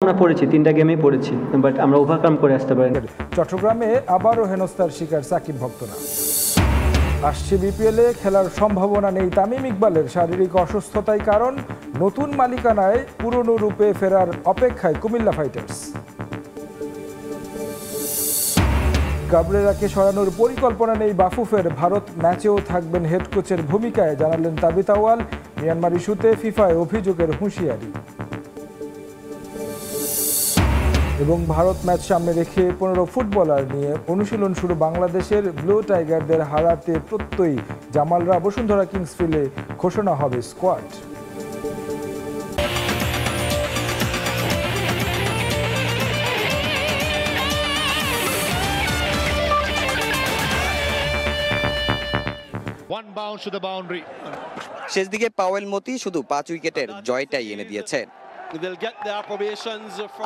আমরা পড়েছি, 3টা গেমেই পড়েছি, বাট আমরা ওভারকাম করে আসতে পারিনি। চট্টগ্রামে আবারও হেনস্থার শিকার সাকিব ভক্তরা। আসছে বিপিএলে খেলার সম্ভাবনা নেই তামিম ইকবালের, শারীরিক অসুস্থতাই কারণ। নতুন মালিকানায় পুরনো রূপে ফেরার অপেক্ষায় কুমিল্লা ফাইটার্স। গাবরেরাকে সরানোর পরিকল্পনা নেই বাফুফের, ভারত ম্যাচেও থাকবেন হেড কোচের ভূমিকায়, জানালেন তাবিথ আউয়াল। মিয়ানমার ইস্যুতে ফিফায় অভিযোগের হুঁশিয়ারি। এবং ভারত ম্যাচ সামনে রেখে 15 ফুটবলার নিয়ে অনুশীলন শুরু বাংলাদেশের। ব্লু টাইগারদের হারাতে প্রত্যয়ী জামালরা। বসুন্ধরা কিংসফিল্ডে ঘোষণা হবে স্কোয়াড। শেষ দিকে পাওয়েল মতি শুধু 5 উইকেটের জয়টাই এনে দিয়েছেন।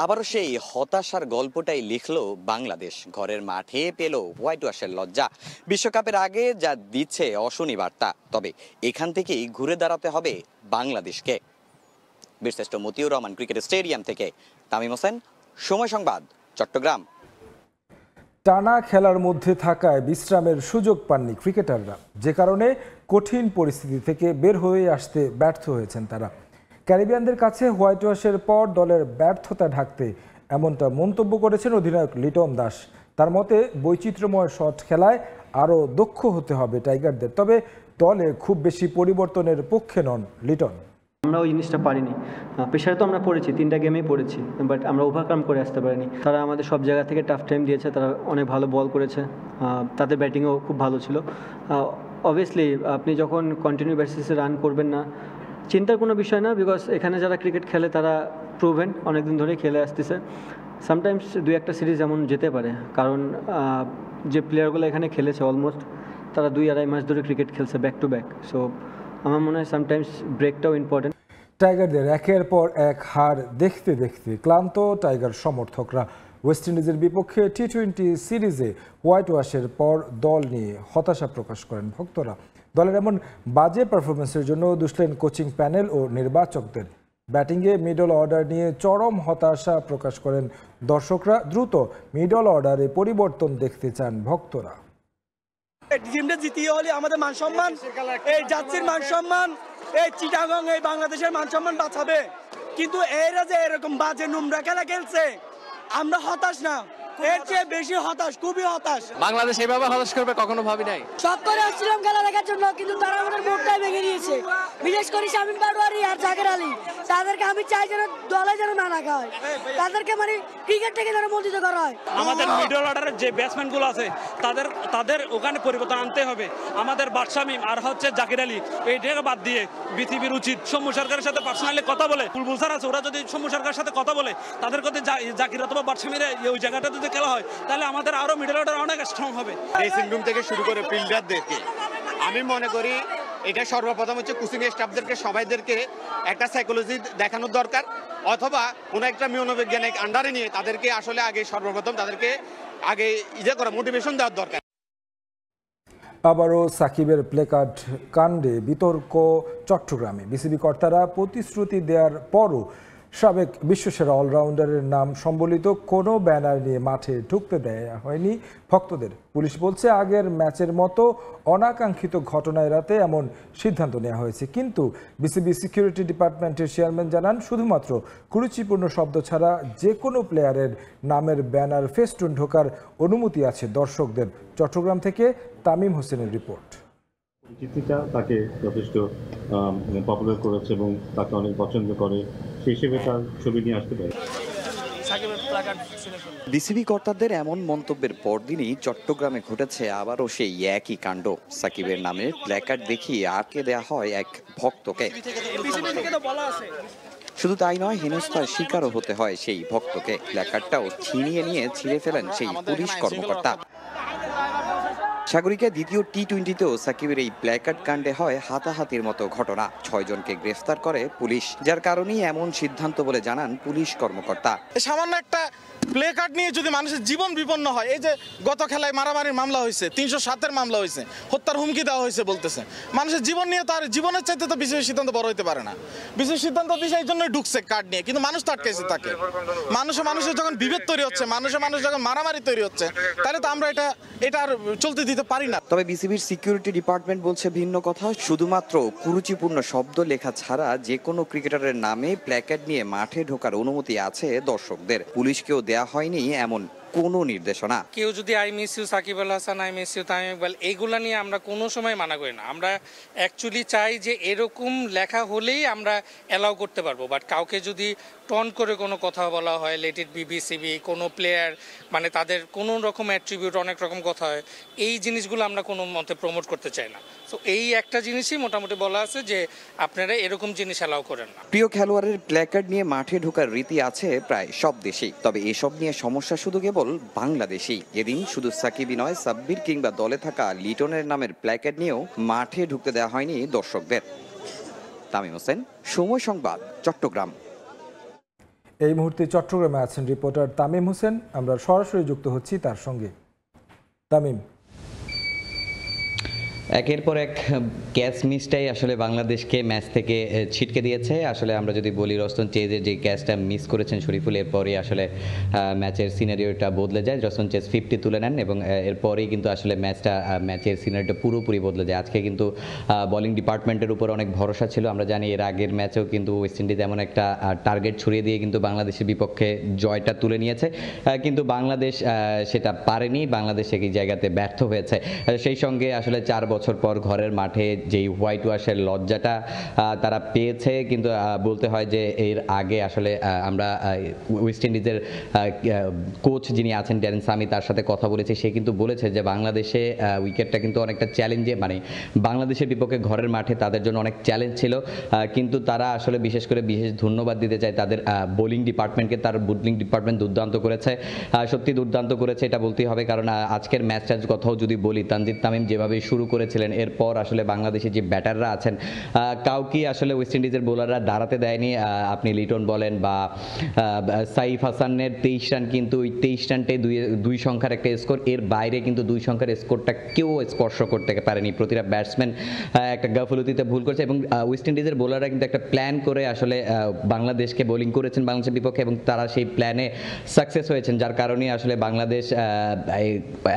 আবারও সেই হতাশার গল্পটাই লিখলো বাংলাদেশ। ঘরের মাঠে পেল হোয়াইট ওয়াশের লজ্জা। বিশ্বকাপের আগে যা দিচ্ছে অশনি বার্তা, তবে এখান থেকেই ঘুরে দাঁড়াতে হবে বাংলাদেশকে। বীরশ্রেষ্ঠ মতিউর রহমান ক্রিকেট স্টেডিয়াম থেকে তামিম হোসেন, সময় সংবাদ, চট্টগ্রাম। টানা খেলার মধ্যে থাকায় বিশ্রামের সুযোগ পাননি ক্রিকেটাররা, যে কারণে কঠিন পরিস্থিতি থেকে বের হয়ে আসতে ব্যর্থ হয়েছেন তারা। ক্যারিবিয়ানদের কাছে হোয়াইট ওয়াশের পর দলের ব্যর্থতা ঢাকতে এমনটা মন্তব্য করেছেন অধিনায়ক লিটন দাস। তার মতে বৈচিত্র্যময় শট খেলায় আরও দক্ষ হতে হবে টাইগারদের, তবে দলে খুব বেশি পরিবর্তনের পক্ষে নন লিটন। আমরা ওই জিনিসটা পারিনি। প্রেশারে তো আমরা পড়েছি, 3টা গেমেই পড়েছি, বাট আমরা ওভারকাম করে আসতে পারিনি। তারা আমাদের সব জায়গা থেকে টাফ টাইম দিয়েছে, তারা অনেক ভালো বল করেছে, তাদের ব্যাটিংও খুব ভালো ছিল। অবভিয়াসলি আপনি যখন কন্টিনিউ বেসিসে রান করবেন না, চিন্তার কোনো বিষয় না, বিকজ এখানে যারা ক্রিকেট খেলে তারা প্রুভেন, অনেকদিন ধরেই খেলে আসতেছে। সামটাইমস 2-1টা সিরিজ এমন যেতে পারে, কারণ যে প্লেয়ারগুলো এখানে খেলেছে অলমোস্ট তারা 2-2.5 মাস ধরে ক্রিকেট খেলছে ব্যাক টু ব্যাক। সো আমার মনে হয় সামটাইমস ব্রেকটাও ইম্পর্টেন্ট। টাইগারদের একের পর এক হার দেখতে দেখতে ক্লান্ত টাইগার সমর্থকরা। ওয়েস্ট ইন্ডিজের বিপক্ষে টি-20 সিরিজে হোয়াইট ওয়াশের পর দল নিয়ে হতাশা প্রকাশ করেন ভক্তরা। দলের এমন বাজে পারফরমেন্সের জন্য দুষলেন কোচিং প্যানেল ও নির্বাচকদের। ব্যাটিংয়ে মিডল অর্ডার নিয়ে চরম হতাশা প্রকাশ করেন দর্শকরা। দ্রুত মিডল অর্ডারে পরিবর্তন দেখতে চান ভক্তরা। টিমটা জিতিয়ে হলে আমাদের মান সম্মান, এই জাতির মান সম্মান, এই চিটাগং, এই বাংলাদেশের মান সম্মান বাঁচাবে। কিন্তু এরা যে এরকম বাজে নোংরা খেলা খেলছে, আমরা হতাশ না, এর চেয়ে বেশি হতাশ, খুবই হতাশ। বাংলাদেশ এভাবে হতাশ করবে কখনো ভাবি নাই। সব করে আসছিলাম খেলা দেখার জন্য, কিন্তু তারা আমাদের মুডটাই ভেঙে দিয়েছে। বিশেষ করে শামীম পাটোয়ারি আর জাকের আলী, তাদেরকে আমি চাই যেন দলে যেন না রাখা হয়, তাদেরকে মানে ক্রিকেট থেকে যেন বঞ্চিত করা হয়। আমাদের মিডল অর্ডারের যে ব্যাটসম্যানগুলো আছে তাদের ওখানে পরিবর্তন আনতে হবে। আমাদের শামীম আর হচ্ছে জাকির আলী, এইটাকে বাদ দিয়ে পৃথিবীর উচিত সৌম্য সরকারের সাথে পার্সোনালি কথা বলে, বুলবুল স্যার আছে, ওরা যদি সৌম্য সরকারের সাথে কথা বলে, তাদের কথা জাকির অথবা শামীমের ওই জায়গাটা যদি খেলা হয়, তাহলে আমাদের আরো মিডল অর্ডার অনেক স্ট্রং হবে। ড্রেসিং রুম থেকে শুরু করে ফিল্ডারদেরকে আমি মনে করি এটা সর্বপ্রথম হচ্ছে কোচিং স্টাফদেরকে সবাইদেরকে একটা সাইকোলজি দেখানোর দরকার, অথবা কোনো একটা মনোবৈজ্ঞানিক আন্ডারে নিয়ে তাদেরকে আসলে আগে সর্বপ্রথম তাদেরকে আগে করা মোটিভেশন দেওয়ার দরকার। আবারও সাকিবের প্লেকার্ড কাণ্ডে বিতর্ক চট্টগ্রামে। বিসিবি কর্তারা প্রতিশ্রুতি দেওয়ার পরও সাবেক বিশ্বসেরা অলরাউন্ডারের নাম সম্বলিত কোনো ব্যানার নিয়ে মাঠে ঢুকতে দেয়া হয়নি ভক্তদের। পুলিশ বলছে আগের ম্যাচের মতো অনাকাঙ্ক্ষিত ঘটনা এড়াতে এমন সিদ্ধান্ত নেওয়া হয়েছে। কিন্তু বিসিবি সিকিউরিটি ডিপার্টমেন্টের চেয়ারম্যান জানান, শুধুমাত্র কুরুচিপূর্ণ শব্দ ছাড়া যে কোনো প্লেয়ারের নামের ব্যানার ফেস্টুন ঢোকার অনুমতি আছে দর্শকদের। চট্টগ্রাম থেকে তামিম হোসেনের রিপোর্ট। পরিচিতিটা তাকে যথেষ্ট পপুলার করেছে এবং তাকে অনেক পছন্দ করে, সেই হিসেবে তার ছবি নিয়ে আসতে পারে। বিসিবি কর্তাদের এমন মন্তব্যের পরদিনই চট্টগ্রামে ঘটেছে আবারও সেই একই কাণ্ড। সাকিবের নামে প্ল্যাকার্ড দেখিয়ে আটকে দেয়া হয় এক ভক্তকে। শুধু তাই নয়, হেনস্থার শিকারও হতে হয় সেই ভক্তকে। প্ল্যাকার্ডটাও ছিনিয়ে নিয়ে ছিঁড়ে ফেলেন সেই পুলিশ কর্মকর্তা। সাগরিকা দ্বিতীয় টি-20তেও সাকিবের এই প্ল্যাকার্ড কাণ্ডে হয় হাতাহাতির মতো ঘটনা। 6 জনকে গ্রেফতার করে পুলিশ, যার কারণেই এমন সিদ্ধান্ত বলে জানান পুলিশ কর্মকর্তা। সামান্য একটা প্লে কার্ড নিয়ে যদি মানুষের জীবন বিপন্ন হয়, এই যে গত খেলায় মারামারির মামলা হয়েছে, 307-এর মামলা হয়েছে, হত্যার হুমকি দেওয়া হয়েছে বলতেছে, মানুষের জীবন নিয়ে তার জীবনের চাইতে তো বিশেষ সিদ্ধান্ত বড় হতে পারে না। বিশেষ সিদ্ধান্ত দিছে এই জন্যই ঢুকছে কার্ড নিয়ে, কিন্তু মানুষ তো আটকাইছে তাকে। মানুষের যখন বিভেদ তৈরি হচ্ছে, মানুষ যখন মারামারি তৈরি হচ্ছে, তাহলে তো আমরা এটা আর চলতে দিতে পারি না। তবে বিসিবির সিকিউরিটি ডিপার্টমেন্ট বলছে ভিন্ন কথা। শুধুমাত্র কুরুচিপূর্ণ শব্দ লেখা ছাড়া যে কোনো ক্রিকেটারের নামে প্ল্যাকার্ড নিয়ে মাঠে ঢোকার অনুমতি আছে দর্শকদের। পুলিশকেও দেয়া হয়নি এমন কোনো নির্দেশনা। কেউ যদি I miss you Shakib Al Hasan, I miss you Tamim Iqbal, এইগুলা নিয়ে আমরা কোনো সময় মানা করি না। আমরা অ্যাকচুয়ালি চাই যে এরকম লেখা হলেই আমরা অ্যালাউ করতে পারবো। বাট কাউকে যদি টন করে কোনো কথা বলা হয়, লেট ইট বি বিসিবি, কোনো প্লেয়ার মানে তাদের কোনো রকম অ্যাট্রিবিউট, অনেক রকম কথা হয়, এই জিনিসগুলো আমরা কোনো মতে প্রমোট করতে চাই না। সো এই একটা জিনিসই মোটামুটি বলা আছে যে আপনারা এরকম জিনিস অ্যালাউ করেন না। প্রিয় খেলোয়াড়ের প্ল্যাকার্ড নিয়ে মাঠে ঢোকার রীতি আছে প্রায় সব দেশেই। তবে এসব নিয়ে সমস্যা শুধু কেবল বাংলাদেশেই। এদিন শুধু সাকিবই নয়, সাব্বির কিংবা দলে থাকা লিটনের নামের প্ল্যাকার্ড নিয়েও মাঠে ঢুকতে দেওয়া হয়নি দর্শকদের। তামিম হোসেন, সময় সংবাদ, চট্টগ্রাম। এই মুহূর্তে চট্টগ্রামে আছেন রিপোর্টার তামিম হোসেন। আমরা সরাসরি যুক্ত হচ্ছি তার সঙ্গে। তামিম, একের পর এক ক্যাচ মিসটাই আসলে বাংলাদেশকে ম্যাচ থেকে ছিটকে দিয়েছে। আসলে আমরা যদি বলি, রস্তন চেজের যে ক্যাচটা মিস করেছেন শরীফুল, এরপরই আসলে ম্যাচের সিনারিওটা বদলে যায়। রস্তন চেজ 50 তুলে নেন এবং এরপরেই কিন্তু আসলে ম্যাচের সিনারিওটা পুরোপুরি বদলে যায়। আজকে কিন্তু বোলিং ডিপার্টমেন্টের উপর অনেক ভরসা ছিল। আমরা জানি এর আগের ম্যাচেও কিন্তু ওয়েস্ট ইন্ডিজ এমন একটা টার্গেট ছড়িয়ে দিয়ে কিন্তু বাংলাদেশের বিপক্ষে জয়টা তুলে নিয়েছে, কিন্তু বাংলাদেশ সেটা পারেনি। বাংলাদেশ এই জায়গাতে ব্যর্থ হয়েছে। সেই সঙ্গে আসলে 4 বছর পর ঘরের মাঠে যেই হোয়াইট ওয়াশের লজ্জাটা তারা পেয়েছে, কিন্তু বলতে হয় যে এর আগে আসলে আমরা ওয়েস্ট ইন্ডিজের কোচ যিনি আছেন ড্যারেন সামি, তার সাথে কথা বলেছি। সে কিন্তু বলেছে যে বাংলাদেশে উইকেটটা কিন্তু অনেকটা চ্যালেঞ্জে, মানে বাংলাদেশের বিপক্ষে ঘরের মাঠে তাদের জন্য অনেক চ্যালেঞ্জ ছিল, কিন্তু তারা আসলে বিশেষ ধন্যবাদ দিতে চায় তাদের বোলিং ডিপার্টমেন্টকে। তার বোলিং ডিপার্টমেন্ট দুর্দান্ত করেছে, সত্যি দুর্দান্ত করেছে এটা বলতেই হবে। কারণ আজকের ম্যাচটার কথাও যদি বলি, তানজিদ তামিম যেভাবে শুরু করেছিলেন, এরপর আসলে বাংলাদেশের যে ব্যাটাররা আছেন কাউকে আসলে ওয়েস্ট ইন্ডিজের বোলাররা দাঁড়াতে দেয়নি। আপনি লিটন বলেন বা সাইফ হাসানের 23 রান, কিন্তু ওই 23 রানটাই 2 সংখ্যার একটা স্কোর। এর বাইরে কিন্তু 2 সংখ্যার স্কোরটা কেউ স্পর্শ করতে পারেনি। প্রতিটা ব্যাটসম্যান একটা গাফলতিতে ভুল করেছে এবং ওয়েস্ট ইন্ডিজের বোলাররা কিন্তু একটা প্ল্যান করে আসলে বাংলাদেশকে বোলিং করেছেন বাংলাদেশের বিপক্ষে, এবং তারা সেই প্ল্যানে সাকসেস হয়েছেন, যার কারণে আসলে বাংলাদেশ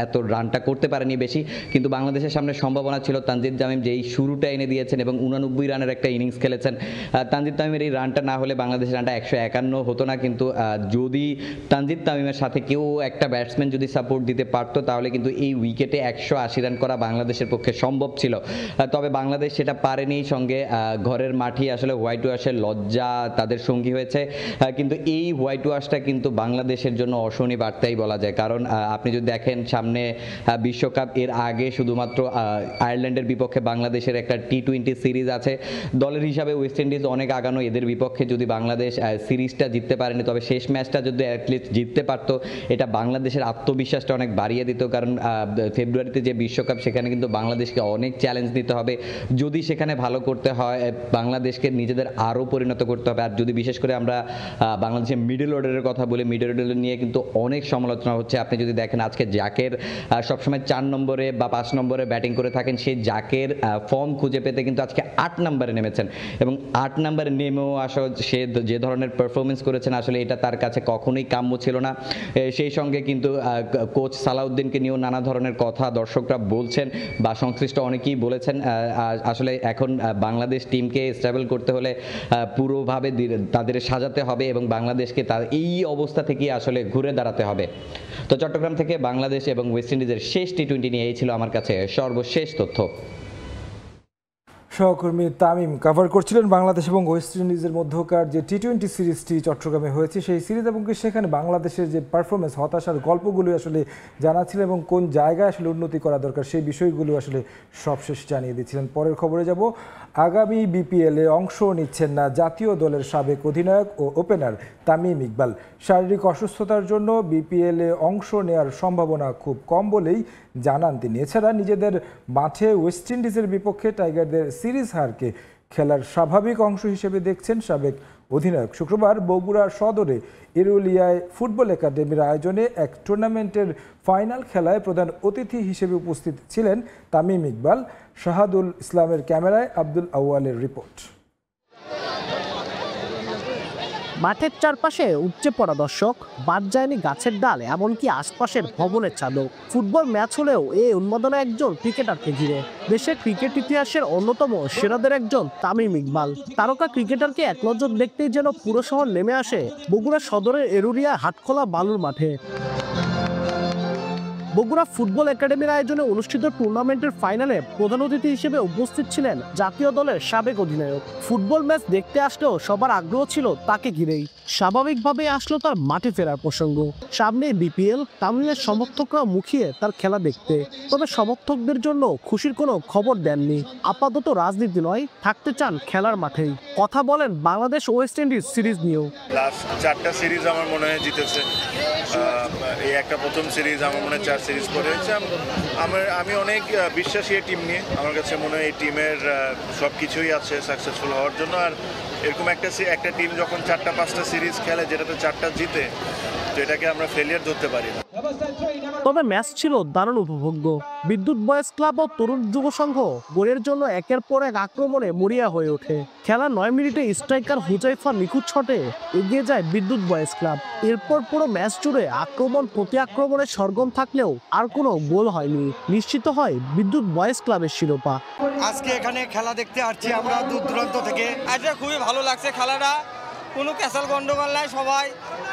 এত রানটা করতে পারেনি বেশি। কিন্তু বাংলাদেশের সামনে সম্ভাবনা ছিল। তানজিদ তামিম যেই শুরুটা এনে দিয়েছেন এবং 89 রানের একটা ইনিংস খেলেছেন। তানজিদ তামিমের এই রানটা না হলে বাংলাদেশের রানটা 151 হতো না, কিন্তু যদি তানজিদ তামিমের সাথে কেউ একটা ব্যাটসম্যান যদি সাপোর্ট দিতে পারতো, তাহলে কিন্তু এই উইকেটে 180 রান করা বাংলাদেশের পক্ষে সম্ভব ছিল। তবে বাংলাদেশ সেটা পারেনি। সঙ্গে ঘরের মাঠে আসলে হোয়াইট ওয়াশের লজ্জা তাদের সঙ্গী হয়েছে, কিন্তু এই হোয়াইট ওয়াশটা কিন্তু বাংলাদেশের জন্য অশনি বার্তাই বলা যায়। কারণ আপনি যদি দেখেন সামনে বিশ্বকাপ, এর আগে শুধুমাত্র আয়ারল্যান্ডের বিপক্ষে বাংলাদেশের একটা T20 সিরিজ আছে। দলের হিসাবে ওয়েস্ট ইন্ডিজ অনেক আগানো, এদের বিপক্ষে যদি বাংলাদেশ সিরিজটা জিততে পারেনি, তবে শেষ ম্যাচটা যদি অ্যাটলিস্ট জিততে পারত, এটা বাংলাদেশের আত্মবিশ্বাসটা অনেক বাড়িয়ে দিত। কারণ ফেব্রুয়ারিতে যে বিশ্বকাপ, সেখানে কিন্তু বাংলাদেশকে অনেক চ্যালেঞ্জ নিতে হবে। যদি সেখানে ভালো করতে হয়, বাংলাদেশকে নিজেদের আরও পরিণত করতে হবে। আর যদি বিশেষ করে আমরা বাংলাদেশের মিডল অর্ডারের কথা বলি, মিডল অর্ডার নিয়ে কিন্তু অনেক সমালোচনা হচ্ছে। আপনি যদি দেখেন আজকে জাকের সবসময় 4 নম্বরে বা 5 নম্বরে ব্যাটিং করে থাকেন, সেই জাকের ফর্ম খুঁজে পেতে কিন্তু আজকে 8 নম্বরে নেমেছেন, এবং 8 নম্বরে নেমেও আসলে সে যে ধরনের পারফরমেন্স করেছেন, আসলে এটা তার কাছে কখনোই কাম্য ছিল না। সেই সঙ্গে কিন্তু কোচ সালাউদ্দিনকে নিয়েও নানা ধরনের কথা দর্শকরা বলছেন বা সংশ্লিষ্ট অনেকেই বলেছেন। আসলে এখন বাংলাদেশ টিমকে স্টেবল করতে হলে পুরোভাবে তাদের সাজাতে হবে এবং বাংলাদেশকে তার এই অবস্থা থেকে আসলে ঘুরে দাঁড়াতে হবে। তো চট্টগ্রাম থেকে বাংলাদেশ এবং ওয়েস্ট ইন্ডিজের শেষ T20 নিয়ে এই ছিল আমার কাছে সর্বশেষ তথ্য। সহকর্মী তামিম কভার করছিলেন বাংলাদেশ এবং ওয়েস্ট ইন্ডিজের মধ্যকার যে T20 সিরিজটি চট্টগ্রামে হয়েছে, সেই সিরিজ এবং সেখানে বাংলাদেশের যে পারফরমেন্স, হতাশার গল্পগুলো আসলে জানাচ্ছিল এবং কোন জায়গায় আসলে উন্নতি করা দরকার সেই বিষয়গুলো আসলে সবশেষ জানিয়ে দিচ্ছিলেন। পরের খবরে যাব। আগামী বিপিএলে অংশ নিচ্ছেন না জাতীয় দলের সাবেক অধিনায়ক ও ওপেনার তামিম ইকবাল। শারীরিক অসুস্থতার জন্য বিপিএলে অংশ নেওয়ার সম্ভাবনা খুব কম বলেই জানান তিনি। এছাড়া নিজেদের মাঠে ওয়েস্ট ইন্ডিজের বিপক্ষে টাইগারদের সিরিজ হারকে খেলার স্বাভাবিক অংশ হিসেবে দেখছেন সাবেক অধিনায়ক শুক্রবার বগুড়া সদরে এরুলিয়ায় ফুটবল একাডেমির আয়োজনে এক টুর্নামেন্টের ফাইনাল খেলায় প্রধান অতিথি হিসেবে উপস্থিত ছিলেন তামিম ইকবাল। শাহাদুল ইসলামের ক্যামেরায় আব্দুল আউয়ালের রিপোর্ট। মাঠের চারপাশে উপচে পড়া দর্শক, বাদ যায়নি গাছের ডাল, এমনকি আশপাশের ভবনের চাদর। ফুটবল ম্যাচ হলেও এই উন্মাদনা একজন ক্রিকেটারকে ঘিরে। দেশের ক্রিকেট ইতিহাসের অন্যতম সেরাদের একজন তামিম ইকবাল। তারকা ক্রিকেটারকে এক নজর দেখতেই যেন পুরো শহর নেমে আসে বগুড়া সদরের এরুলিয়া হাটখোলা বালুর মাঠে। বগুড়া ফুটবল একাডেমির আয়োজনে অনুষ্ঠিত টুর্নামেন্টের ফাইনালে প্রধান অতিথি হিসেবে উপস্থিত ছিলেন জাতীয় দলের সাবেক অধিনায়ক। ফুটবল ম্যাচ দেখতে আসলেও সবার আগ্রহ ছিল তাকে ঘিরেই। স্বাভাবিকভাবে আসলো তার মাঠে ফেরার প্রসঙ্গ। সামনে বিপিএল, তামিমের সমর্থকরা মুখিয়ে তার খেলা দেখতে। তবে সমর্থকদের জন্য খুশির কোনো খবর দেননি। আপাতত রাজনীতি নয়, থাকতে চান খেলার মাঠেই। কথা বলেন বাংলাদেশ ওয়েস্ট ইন্ডিজ সিরিজ নিয়েও। লাস্ট 4টা সিরিজ আমার মনে হয় জিতেছে। এই একটা প্রথম সিরিজ আমার মনে হয় 4 সিরিজ করে হয়েছে। আমি অনেক বিশ্বাসী এই টিম নিয়ে। আমার কাছে মনে হয় এই টিমের সব কিছুই আছে সাকসেসফুল হওয়ার জন্য। আর এরকম একটা টিম যখন 4টা-5টা সিরিজ খেলে, যেটাতে 4টা জিতে, তো এটাকে আমরা ফেলিয়ার ধরতে পারি না। তবে ম্যাচ ছিল দারুণ উপভোগ্য। বিদ্যুৎ বয়েজ ক্লাব ও তরুণ যুব সংঘ গোলের জন্য একের পর এক আক্রমণে মরিয়া হয়ে ওঠে। খেলা 9 মিনিটে স্ট্রাইকার হুজাইফা নিখুঁত শটে এগিয়ে যায় বিদ্যুৎ বয়েজ ক্লাব। এরপর পুরো ম্যাচ জুড়ে আক্রমণ প্রতি আক্রমণে সরগম থাকলেও আর কোনো গোল হয়নি। নিশ্চিত হয় বিদ্যুৎ বয়েজ ক্লাবের শিরোপা। আজকে এখানে খেলা দেখতে আসছি আমরা দূর দূরান্ত থেকে। আজকে খুবই ভালো লাগছে খেলাটা, কোনো ক্যাসাল গন্ডগোল নাই, সবাই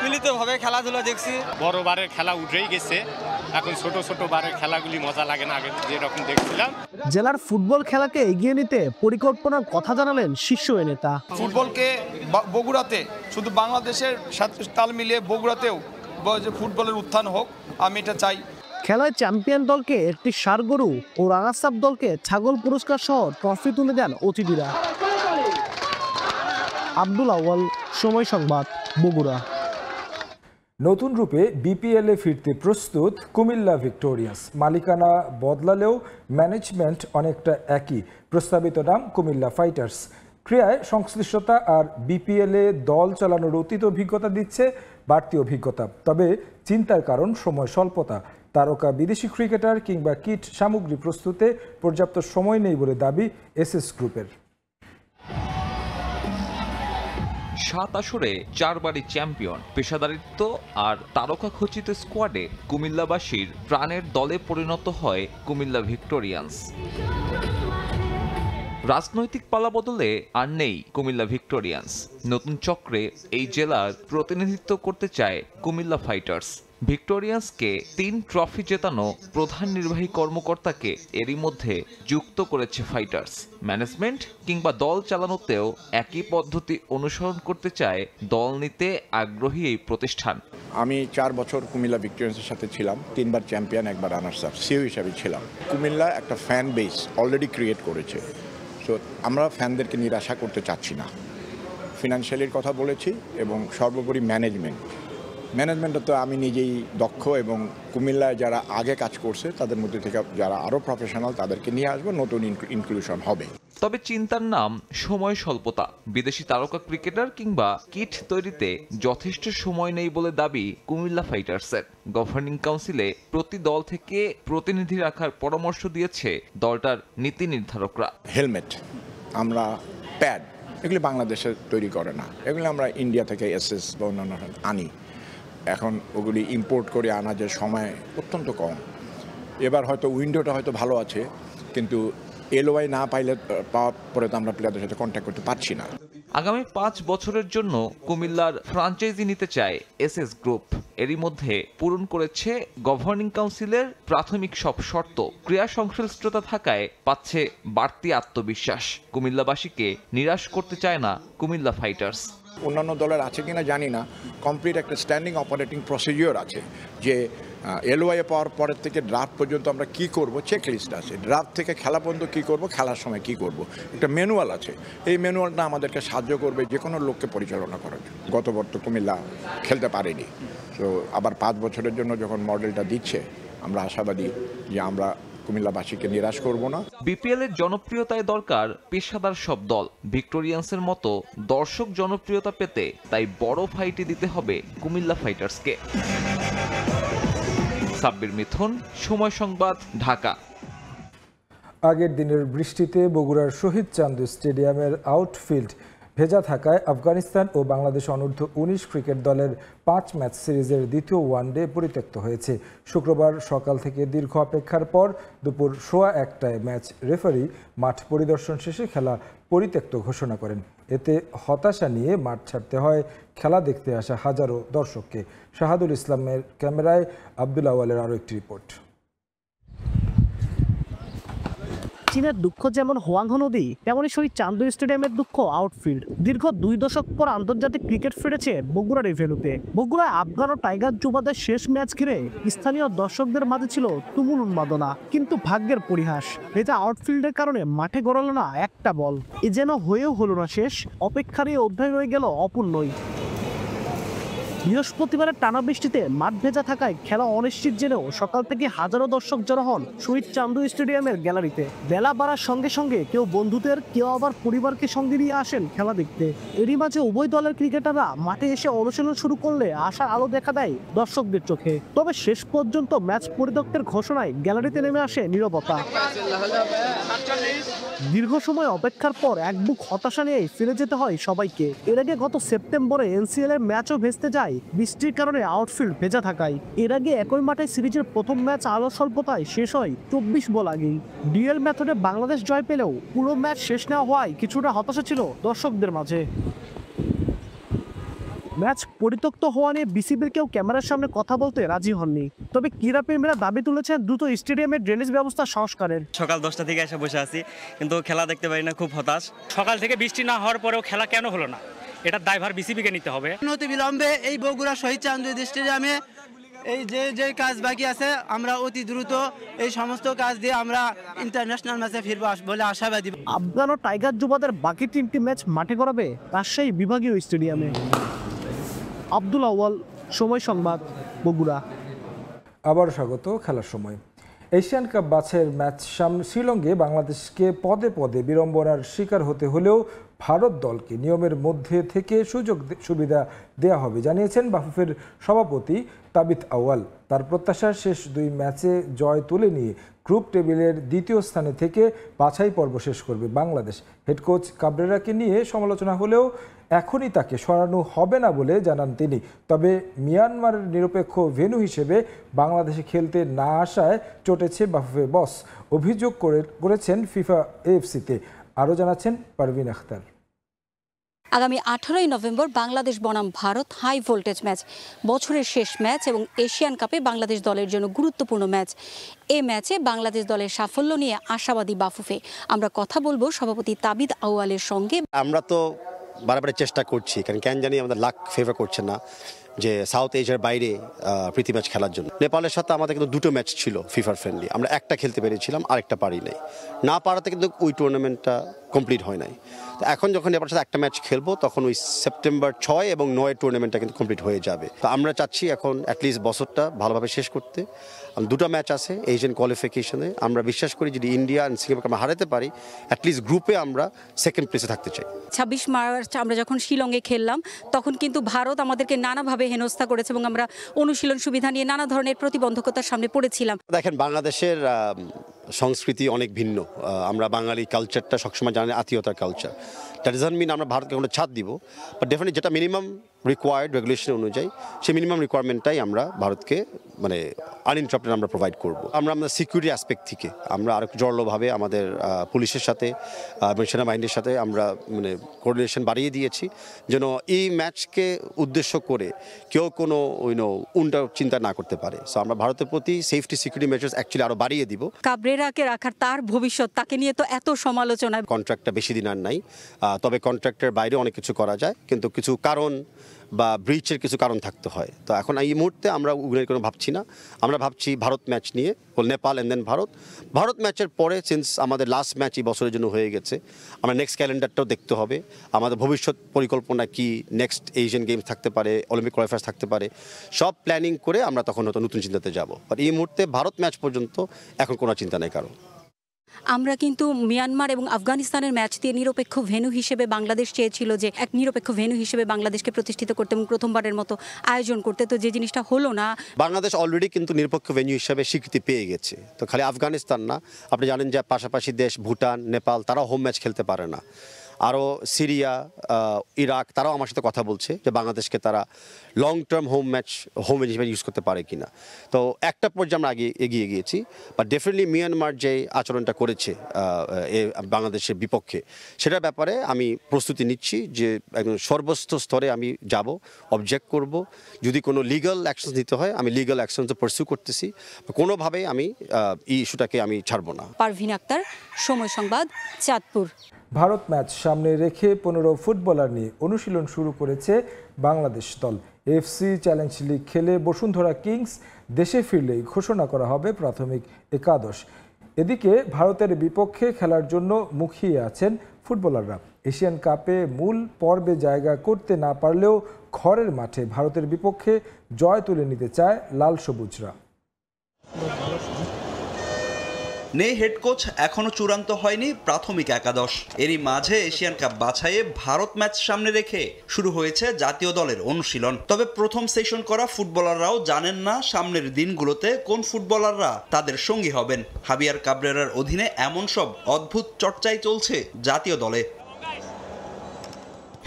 মিলিতভাবে খেলাধুলা দেখছি। বড় বারের খেলা উঠেই গেছে, এখন ছোট ছোট বারের খেলাগুলি মজা লাগে না আগে যেরকম দেখছিলাম। জেলার ফুটবল খেলাকে এগিয়ে নিতে পরিকল্পনার কথা জানালেন শীর্ষ এ নেতা। ফুটবলকে বগুড়াতে, শুধু বাংলাদেশের সাথে তাল মিলিয়ে বগুড়াতেও ফুটবলের উত্থান হোক, আমি এটা চাই। খেলায় চ্যাম্পিয়ন দলকে একটি ষাঁড় গরু ও রাঙাসাপ দলকে ছাগল পুরস্কার সহ ট্রফি তুলে দেন অতিথিরা। আব্দুল আউয়াল, সময় সংবাদ, বগুড়া। নতুন রূপে বিপিএলে ফিরতে প্রস্তুত কুমিল্লা ভিক্টোরিয়ান্স। মালিকানা বদলালেও ম্যানেজমেন্ট অনেকটা একই। প্রস্তাবিত নাম কুমিল্লা ফাইটার্স। ক্রীড়ায় সংশ্লিষ্টতা আর বিপিএলে দল চালানোর অতীত অভিজ্ঞতা দিচ্ছে বাড়তি অভিজ্ঞতা। তবে চিন্তার কারণ সময় স্বল্পতা। তারকা বিদেশি ক্রিকেটার কিংবা কিট সামগ্রী প্রস্তুতে পর্যাপ্ত সময় নেই বলে দাবি এসএস গ্রুপের। 7 আসরে 4 বারই চ্যাম্পিয়ন, পেশাদারিত্ব আর তারকা খচিত স্কোয়াডে কুমিল্লাবাসীর প্রাণের দলে পরিণত হয় কুমিল্লা ভিক্টোরিয়ান্স। রাজনৈতিক পালাবদলে আর নেই কুমিল্লা ভিক্টোরিয়ান্স। নতুন চক্রে এই জেলার প্রতিনিধিত্ব করতে চায় কুমিল্লা ফাইটার্স। ভিক্টোরিয়ান্সকে 3 ট্রফি জেতানো প্রধান নির্বাহী কর্মকর্তাকে এরই মধ্যে যুক্ত করেছে ফাইটার্স। ম্যানেজমেন্ট কিংবা দল চালানোতেও একই পদ্ধতি অনুসরণ করতে চায় দল নিতে আগ্রহী এই প্রতিষ্ঠান। আমি 4 বছর কুমিল্লা ভিক্টোরিয়ান্সের সাথে ছিলাম, 3 বার চ্যাম্পিয়ন, 1 বার রানার্স আপ, সিও হিসাবে ছিলাম। কুমিল্লা একটা ফ্যান বেস অলরেডি ক্রিয়েট করেছে। সো আমরা ফ্যানদেরকে নিরাশা করতে চাচ্ছি না। ফিনান্সিয়ালির কথা বলেছি এবং সর্বোপরি ম্যানেজমেন্টে তো আমি নিজেই দক্ষ এবং কুমিল্লায় যারা আগে কাজ করছে তাদের মধ্যে থেকে যারা আরও প্রফেশনাল তাদেরকে নিয়ে আসবো, নতুন ইনক্লুশন হবে। তবে চিন্তার নাম সময় স্বল্পতা। বিদেশি তারকা ক্রিকেটার কিংবা কিট তৈরিতে যথেষ্ট সময় নেই বলে দাবি কুমিল্লা ফাইটার্সের। গভর্নিং কাউন্সিলে প্রতি দল থেকে প্রতিনিধি রাখার পরামর্শ দিয়েছে দলটার নীতি নির্ধারকরা। হেলমেট, আমরা প্যাড, এগুলি বাংলাদেশে তৈরি করে না, এগুলি আমরা ইন্ডিয়া থেকে এসএস বা অন্যান্য আনি। এখন ওগুলি ইম্পোর্ট করে আনা যে সময় অত্যন্ত কম। এবার হয়তো উইন্ডোটা হয়তো ভালো আছে, কিন্তু এলওআই না পাওয়ার পরে তো আমরা প্লেয়ারদের সাথে কন্ট্যাক্ট করতে পারছি না। আগামী 5 বছরের জন্য কুমিল্লার ফ্রাঞ্চাইজি নিতে চায় এসএস গ্রুপ। এরই মধ্যে পূরণ করেছে গভর্নিং কাউন্সিলের প্রাথমিক সব শর্ত। ক্রীড়া সংশ্লিষ্টতা থাকায় পাচ্ছে বাড়তি আত্মবিশ্বাস। কুমিল্লাবাসীকে নিরাশ করতে চায় না কুমিল্লা ফাইটার্স। অন্যান্য দলের আছে কিনা জানি না, কমপ্লিট একটা স্ট্যান্ডিং অপারেটিং প্রসিডিওর আছে যে এলওআই পাওয়ার পরের থেকে ড্রাফট পর্যন্ত আমরা কি করব, চেক লিস্ট আছে। ড্রাফট থেকে খেলা পর্যন্ত কী করব, খেলার সময় কি করব, একটা ম্যানুয়াল আছে। এই ম্যানুয়ালটা আমাদেরকে সাহায্য করবে যে কোনো লোককে পরিচালনা করার জন্য। গতবার তো কুমিল্লা খেলতে পারেনি, তো আবার 5 বছরের জন্য যখন মডেলটা দিচ্ছে, আমরা আশাবাদী যে আমরা কুমিল্লাবাসীকে নিরাশ করব না। বিপিএল এর জনপ্রিয়তায় দরকার পেশাদার সব দল। ভিক্টোরিয়ান্সের মতো দর্শক জনপ্রিয়তা পেতে তাই বড় ফাইটই দিতে হবে কুমিল্লা ফাইটার্সকে। সাব্বির মিথুন, সময় সংবাদ, ঢাকা। আগের দিনের বৃষ্টিতে বগুড়ার শহীদ চান্দু স্টেডিয়ামের আউটফিল্ড ভেজা থাকায় আফগানিস্তান ও বাংলাদেশ অনূর্ধ্ব 19 ক্রিকেট দলের 5 ম্যাচ সিরিজের দ্বিতীয় ওয়ানডে পরিত্যক্ত হয়েছে। শুক্রবার সকাল থেকে দীর্ঘ অপেক্ষার পর দুপুর 1:15টায় ম্যাচ রেফারি মাঠ পরিদর্শন শেষে খেলা পরিত্যক্ত ঘোষণা করেন। এতে হতাশা নিয়ে মাঠ ছাড়তে হয় খেলা দেখতে আসা হাজারো দর্শককে। শাহাদুল ইসলামের ক্যামেরায় আব্দুল আওয়ালের আরও একটি রিপোর্ট। চীনের দুঃখ যেমন হোয়াংহো নদী, তেমনই শহীদ চান্দু স্টেডিয়ামের দুঃখ আউটফিল্ড। দীর্ঘ 2 দশক পর আন্তর্জাতিক ক্রিকেট ফিরেছে বগুড়ার এই ভেন্যুতে। বগুড়ায় আফগান ও টাইগার যুবাদের শেষ ম্যাচ ঘিরে স্থানীয় দর্শকদের মাঝে ছিল তুমুল উন্মাদনা। কিন্তু ভাগ্যের পরিহাস, এটা আউটফিল্ডের কারণে মাঠে গড়ালো না একটা বল। এ যেন হয়েও হলো না শেষ, অপেক্ষার এই অধ্যায় রয়ে গেল অপূর্ণই। বৃহস্পতিবারের টানা বৃষ্টিতে মাঠ ভেজা থাকায় খেলা অনিশ্চিত জেনেও সকাল থেকে হাজারো দর্শক জড়ো হন শহীদ চান্দু স্টেডিয়ামের গ্যালারিতে। বেলা বাড়ার সঙ্গে সঙ্গে কেউ বন্ধুদের, কেউ আবার পরিবারকে সঙ্গে নিয়ে আসেন খেলা দেখতে। এরই মাঝে উভয় দলের ক্রিকেটাররা মাঠে এসে অনুশীলন শুরু করলে আশার আলো দেখা দেয় দর্শকদের চোখে। তবে শেষ পর্যন্ত ম্যাচ পরিত্যক্তের ঘোষণায় গ্যালারিতে নেমে আসে নীরবতা। দীর্ঘ সময় অপেক্ষার পর এক বুক হতাশা নিয়েই ফিরে যেতে হয় সবাইকে। এর আগে গত সেপ্টেম্বরে এনসিএল এর ম্যাচও ভেস্তে যায় বৃষ্টির কারণে আউটফিল্ড ভেজা থাকায়। এর আগে একই মাঠে সিরিজের প্রথম ম্যাচ আলো স্বল্পতায় শেষ হয় 24 বল আগেই। ডিএল মেথডে বাংলাদেশ জয় পেলেও পুরো ম্যাচ শেষ না হওয়ায় কিছুটা হতাশা ছিল দর্শকদের মাঝে। ম্যাচ পরিত্যক্ত হওয়া নিয়ে বিসিবির কেউ ক্যামেরার সামনে কথা বলতে রাজি হননি। তবে ক্রীড়াপ্রেমীরা দাবি তুলেছেন দ্রুত স্টেডিয়ামের ড্রেনেজ ব্যবস্থা সংস্কারের। সকাল 10টা থেকে এসে বসে আছি, কিন্তু খেলা দেখতে পারি না, খুব হতাশ। সকাল থেকে বৃষ্টি না হওয়ার পরেও খেলা কেন হলো না, এটা দায়ভার বিসিবিকে নিতে হবে। অতি বিলম্বে এই বগুড়া শহীদ চান্দু স্টেডিয়ামে এই যে কাজ বাকি আছে, আমরা অতি দ্রুত এই সমস্ত কাজ দিয়ে আমরা ইন্টারন্যাশনাল ম্যাচে ফিরবো বলে আশাবাদী। আফগান ও টাইগার যুবাদের বাকি 3টি ম্যাচ মাঠে গড়াবে রাজশাহী বিভাগীয় স্টেডিয়ামে। আব্দুল আওয়াল, সময় সংবাদ, বগুড়া। আবারও স্বাগত খেলার সময়। এশিয়ান কাপ বাছাইয়ের ম্যাচ সামনে শিলংয়ে বাংলাদেশকে পদে পদে বিড়ম্বনার শিকার হতে হলেও ভারত দলকে নিয়মের মধ্যে থেকে সুযোগ সুবিধা দেয়া হবে জানিয়েছেন বাফুফের সভাপতি তাবিথ আউয়াল। তার প্রত্যাশা শেষ 2 ম্যাচে জয় তুলে নিয়ে গ্রুপ টেবিলের 2য় স্থানে থেকে বাছাই পর্ব শেষ করবে বাংলাদেশ। হেড কোচ কাবরেরাকে নিয়ে সমালোচনা হলেও এখনই তাকে সরানো হবে না বলে জানান তিনি। তবে মিয়ানমারের নিরপেক্ষ ভেন্যু হিসেবে বাংলাদেশে খেলতে না আসায় চটেছে বাফুফে বস, অভিযোগ করেছেন ফিফা এএফসিতে। আরও জানাচ্ছেন পারভিন আখতার। আগামী 18ই নভেম্বর বাংলাদেশ বনাম ভারত হাই ভোল্টেজ ম্যাচ, বছরের শেষ ম্যাচ এবং এশিয়ান কাপে বাংলাদেশ দলের জন্য গুরুত্বপূর্ণ ম্যাচ। এই ম্যাচে বাংলাদেশ দলের সাফল্য নিয়ে আশাবাদী বাফুফে। আমরা কথা বলবো সভাপতি তাবিদ আউয়ালের সঙ্গে। আমরা তো বারবার চেষ্টা করছি, কারণ কেন জানি আমাদের লাক ফেভার করছে না যে সাউথ এশিয়ার বাইরে প্রীতি ম্যাচ খেলার জন্য। নেপালের সাথে আমাদের কিন্তু 2টো ম্যাচ ছিল ফিফার ফ্রেন্ডলি, আমরা একটা খেলতে পেরেছিলাম, আরেকটা পারি নাই। না পারাতে কিন্তু ওই টুর্নামেন্টটা কমপ্লিট হয় নাই। তো এখন যখন নেপালের সাথে একটা ম্যাচ খেলবো তখন ওই সেপ্টেম্বর 6 এবং 9 টুর্নামেন্টটা কিন্তু কমপ্লিট হয়ে যাবে। তো আমরা চাচ্ছি এখন অ্যাটলিস্ট বছরটা ভালোভাবে শেষ করতে। 2টা ম্যাচ আছে এশিয়ান কোয়ালিফিকেশনে। আমরা বিশ্বাস করি যদি ইন্ডিয়া আর সিঙ্গাপুরকে আমরা হারাতে পারি, অ্যাটলিস্ট গ্রুপে আমরা সেকেন্ড প্লেসে থাকতে চাই। 26 মার্চ আমরা যখন শিলংয়ে খেললাম তখন কিন্তু ভারত আমাদেরকে নানাভাবে হেনস্থা করেছে এবং আমরা অনুশীলন সুবিধা নিয়ে নানা ধরনের প্রতিবন্ধকতার সামনে পড়েছিলাম। দেখেন, বাংলাদেশের সংস্কৃতি অনেক ভিন্ন। আমরা বাঙালি কালচারটা সবসময় জানি আত্মীয়তার কালচার। দ্যাট ডাজন্ট মিন আমরা ভারতকে কোনো ছাড় দিব, বাট ডেফিনেটলি যেটা মিনিমাম রিকোয়ার্ড রেগুলেশন অনুযায়ী সেই মিনিমাম রিকোয়ারমেন্টটাই আমরা ভারতকে মানে আনইন্টারাপ্টেড আমরা প্রোভাইড করব। আমরা আমাদের সিকিউরিটি অ্যাসপেক্ট থেকে আমরা আরও জোরালোভাবে আমাদের পুলিশের সাথে সেনাবাহিনীর সাথে আমরা মানে কোঅর্ডিনেশন বাড়িয়ে দিয়েছি, যেন এই ম্যাচকে উদ্দেশ্য করে কেউ কোনো উল্টা চিন্তা না করতে পারে। সো আমরা ভারতের প্রতি সেফটি সিকিউরিটি মেজার্স অ্যাকচুয়ালি আরও বাড়িয়ে দিব। কাবরেরাকে রাখার তার ভবিষ্যৎ, তাকে নিয়ে তো এত সমালোচনা। কন্ট্রাক্টটা বেশি দিন আর নাই, তবে কন্ট্রাক্টের বাইরে অনেক কিছু করা যায়, কিন্তু কিছু কারণ বা ব্রিচের কিছু কারণ থাকতে হয়। তো এখন এই মুহূর্তে আমরা ওগুলোর কোনো ভাবছি না, আমরা ভাবছি ভারত ম্যাচ নিয়ে, নেপাল অ্যান্ড দেন ভারত ম্যাচের পরে সিন্স আমাদের লাস্ট ম্যাচ এই বছরের জন্য হয়ে গেছে, আমরা নেক্সট ক্যালেন্ডারটাও দেখতে হবে, আমাদের ভবিষ্যৎ পরিকল্পনা কি, নেক্সট এশিয়ান গেমস থাকতে পারে, অলিম্পিক কোয়ালিফায়ার্স থাকতে পারে, সব প্ল্যানিং করে আমরা তখন হয়তো নতুন চিন্তাতে যাব। বাট এই মুহূর্তে ভারত ম্যাচ পর্যন্ত এখন কোনো চিন্তা নেই কারো। আমরা কিন্তু মিয়ানমার এবং আফগানিস্তানের ম্যাচ দিয়ে নিরপেক্ষ ভেন্যু হিসেবে বাংলাদেশ চেয়েছিল যে এক নিরপেক্ষ ভেন্যু হিসেবে বাংলাদেশকে প্রতিষ্ঠিত করতে এবং প্রথমবারের মতো আয়োজন করতে, তো যে জিনিসটা হলো না। বাংলাদেশ অলরেডি কিন্তু নিরপেক্ষ ভেন্যু হিসাবে স্বীকৃতি পেয়ে গেছে। তো খালি আফগানিস্তান না, আপনি জানেন যে পাশাপাশি দেশ ভুটান, নেপাল তারাও হোম ম্যাচ খেলতে পারে না। আরও সিরিয়া, ইরাক তারাও আমার সাথে কথা বলছে যে বাংলাদেশকে তারা লং টার্ম হোম হিসেবে ইউজ করতে পারে কিনা। তো একটা পর্যায়ে আমরা এগিয়ে গিয়েছি, বাট ডেফিনেটলি মিয়ানমার যে আচরণটা করেছে বাংলাদেশের বিপক্ষে, সেটার ব্যাপারে আমি প্রস্তুতি নিচ্ছি যে একদম সর্বোচ্চ স্তরে আমি যাব, অবজেক্ট করব, যদি কোনো লিগ্যাল অ্যাকশন নিতে হয় আমি লিগ্যাল অ্যাকশন পারসিউ করতেছি, কোনোভাবেই আমি এই ইস্যুটাকে আমি ছাড়বো না। পারভিন আক্তার, সময় সংবাদ, চাঁদপুর। ভারত ম্যাচ সামনে রেখে 15 ফুটবলার নিয়ে অনুশীলন শুরু করেছে বাংলাদেশ দল। এফসি চ্যালেঞ্জ লিগ খেলে বসুন্ধরা কিংস দেশে ফিরলেই ঘোষণা করা হবে প্রাথমিক একাদশ। এদিকে ভারতের বিপক্ষে খেলার জন্য মুখিয়ে আছেন ফুটবলাররা। এশিয়ান কাপে মূল পর্বে জায়গা করতে না পারলেও ঘরের মাঠে ভারতের বিপক্ষে জয় তুলে নিতে চায় লাল সবুজরা। নেই হেড কোচ, এখনো চূড়ান্ত হয়নি প্রাথমিক একাদশ। এরই মাঝে এশিয়ান কাপ বাছাইয়ে ভারত ম্যাচ সামনে রেখে শুরু হয়েছে জাতীয় দলের অনুশীলন। তবে প্রথম সেশন করা ফুটবলাররাও জানেন না সামনের দিনগুলোতে কোন ফুটবলাররা তাদের সঙ্গী হবেন। হাবিয়ার কাবরেরার অধীনে এমন সব অদ্ভুত চর্চাই চলছে জাতীয় দলে।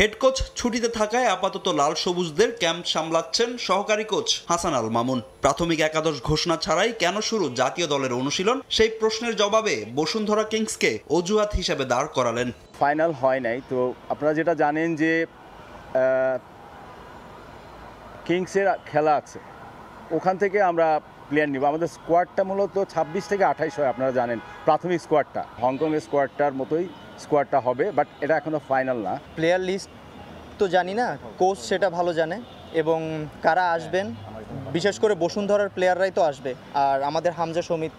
হেড কোচ ছুটিতে থাকায় আপাতত লাল সবুজদের ক্যাম্প সামলাচ্ছেন সহকারী কোচ হাসান আল মামুন। প্রাথমিক একাদশ ঘোষণা ছাড়াই কেন শুরু জাতীয় দলের অনুশীলন, সেই প্রশ্নের জবাবে বসুন্ধরা কিংসকে অজুহাত হিসেবে দাঁড় করালেন। ফাইনাল হয় নাই, তো আপনারা যেটা জানেন যে কিংসের খেলা আছে, ওখান থেকে আমরা প্লেয়ার নিব। আমাদের স্কোয়াডটা মূলত 26 থেকে 28 হয়, আপনারা জানেন প্রাথমিক স্কোয়াডটা হংকংয়ের স্কোয়াডটার মতোই স্কোয়াডটা হবে, বাট এটা এখনো ফাইনাল না। প্লেয়ার লিস্ট তো জানি না, কোচ সেটা ভালো জানে, এবং কারা আসবেন বিশেষ করে বসুন্ধরার প্লেয়াররাই তো আসবে, আর আমাদের হামজা সমিত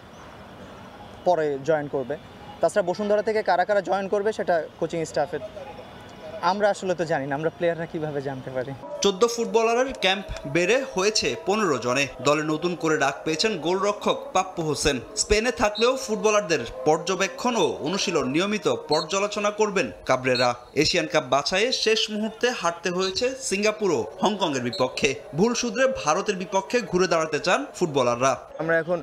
পরে জয়েন করবে। তাছাড়া বসুন্ধরা থেকে কারা কারা জয়েন করবে সেটা কোচিং স্টাফের, আমরা আসলে তো জানি না, আমরা প্লেয়াররা কিভাবে জানতে পারি। 14 ফুটবলারের ক্যাম্প বেড়ে হয়েছে 15 জনে। দলে নতুন করে ডাক পেয়েছেন গোলরক্ষক পাপ্পু হোসেন। স্পেনে থাকলেও ফুটবলারদের পর্যবেক্ষণ ও অনুশীলন নিয়মিত পর্যালোচনা করবেন কাবরেরা। এশিয়ান কাপ বাছাইয়ে শেষ মুহূর্তে হারতে হয়েছে সিঙ্গাপুর ও হংকংয়ের বিপক্ষে। ভুল শুধরে ভারতের বিপক্ষে ঘুরে দাঁড়াতে চান ফুটবলাররা। আমরা এখন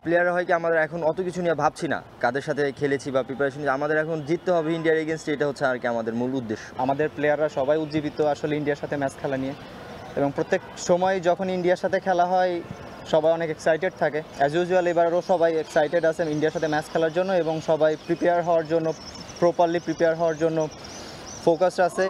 প্লেয়াররা হয় কি, আমাদের এখন অত কিছু নিয়ে ভাবছি না কাদের সাথে খেলেছি বা প্রিপারেশন, আমাদের এখন জিততে হবে ইন্ডিয়ার এগেনস্ট, এটা হচ্ছে আর কি আমাদের মূল উদ্দেশ্য। আমাদের প্লেয়াররা সবাই উজ্জীবিত আসলে ইন্ডিয়ার সাথে ম্যাচ খেলা নিয়ে, এবং প্রত্যেক সময় যখন ইন্ডিয়ার সাথে খেলা হয় সবাই অনেক এক্সাইটেড থাকে। অ্যাজ ইউজুয়াল এবারও সবাই এক্সাইটেড আছেন ইন্ডিয়ার সাথে ম্যাচ খেলার জন্য, এবং সবাই প্রিপেয়ার হওয়ার জন্য, প্রপারলি প্রিপেয়ার হওয়ার জন্য ফোকাসড আছে।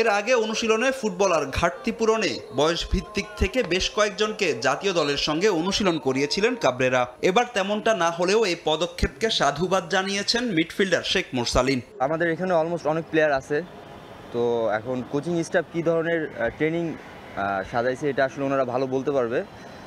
এর আগে অনুশীলনে ফুটবলার ঘাটতি পূরণে বয়স ভিত্তিক থেকে বেশ কয়েকজনকে জাতীয় দলের সঙ্গে অনুশীলন করিয়েছিলেন কাবরেরা। এবার তেমনটা না হলেও এই পদক্ষেপকে সাধুবাদ জানিয়েছেন মিডফিল্ডার শেখ মোরসালিন। আমাদের এখানে অলমোস্ট অনেক প্লেয়ার আছে, তো এখন কোচিং স্টাফ কী ধরনের ট্রেনিং সাজাইছে এটা আসলে ওনারা ভালো বলতে পারবে।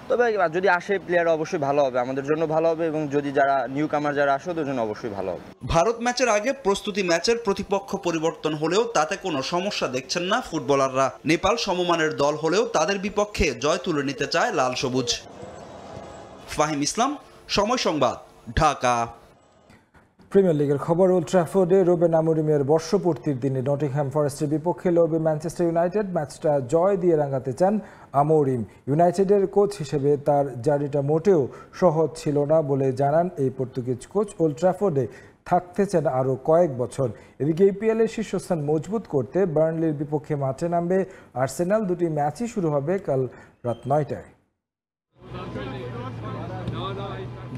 তবে যদি আসে প্লেয়ার অবশ্যই ভালো হবে, আমাদের জন্য ভালো হবে, এবং যদি যারা নিউ কামার যারা আসে ওদের জন্য অবশ্যই ভালো হবে। ভারত ম্যাচের আগে প্রস্তুতি ম্যাচের প্রতিপক্ষ পরিবর্তন হলেও তাতে কোনো সমস্যা দেখছেন না ফুটবলাররা। নেপাল সমমানের দল হলেও তাদের বিপক্ষে জয় তুলে নিতে চায় লাল সবুজ। ফাহিম ইসলাম, সময় সংবাদ, ঢাকা। প্রিমিয়ার লিগের খবর। ওল্ড ট্র্যাফোর্ডে রুবেন আমোরিমের বর্ষপূর্তির দিনে নটিংহ্যাম ফরেস্টের বিপক্ষে লড়বে ম্যানচেস্টার ইউনাইটেড। ম্যাচটা জয় দিয়ে রাঙাতে চান আমোরিম। ইউনাইটেডের কোচ হিসেবে তার জার্নিটা মোটেও সহজ ছিল না বলে জানান এই পর্তুগিজ কোচ। ওল্ড ট্র্যাফোর্ডে থাকতে চান আরও কয়েক বছর। এদিকে EPL-এর শীর্ষস্থান মজবুত করতে বার্নলির বিপক্ষে মাঠে নামবে আর্সেনাল। দুটি ম্যাচই শুরু হবে কাল রাত 9টায়।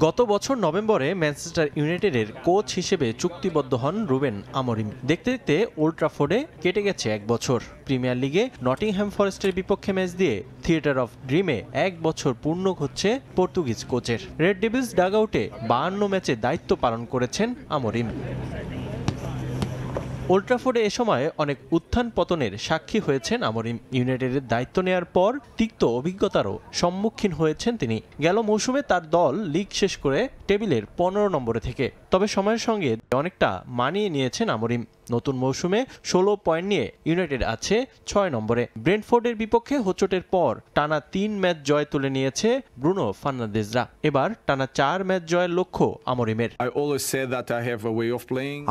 গত বছর নভেম্বরে ম্যানচেস্টার ইউনাইটেডের কোচ হিসেবে চুক্তিবদ্ধ হন রুবেন আমোরিম। দেখতে দেখতে ওল্ড ট্রাফোর্ডে কেটে গেছে 1 বছর। প্রিমিয়ার লিগে নটিংহ্যাম ফরেস্টের বিপক্ষে ম্যাচ দিয়ে থিয়েটার অফ ড্রিমে 1 বছর পূর্ণ হচ্ছে পর্তুগিজ কোচের। রেড ডেভিলস ডাগআউটে 52 ম্যাচে দায়িত্ব পালন করেছেন আমোরিম। ওল্ড ট্রাফোর্ডে এ সময় অনেক উত্থান পতনের সাক্ষী হয়েছেন আমরিম। ইউনাইটেডের দায়িত্ব নেয়ার পর তিক্ত অভিজ্ঞতারও সম্মুখীন হয়েছেন তিনি। গেল মৌসুমে তার দল লিগ শেষ করে টেবিলের 15 নম্বরে থেকে, তবে সময়ের সঙ্গে অনেকটা মানিয়ে নিয়েছেন আমরিম। নতুন মৌসুমে 16 পয়েন্ট নিয়ে ইউনাইটেড আছে 6 নম্বরে। ব্রেন্টফোর্ডের বিপক্ষে হোঁচটের পর টানা 3 ম্যাচ জয় তুলে নিয়েছে ব্রুনো ফার্নান্দেজরা। এবার টানা 4 ম্যাচ জয়ের লক্ষ্য আমরিমের।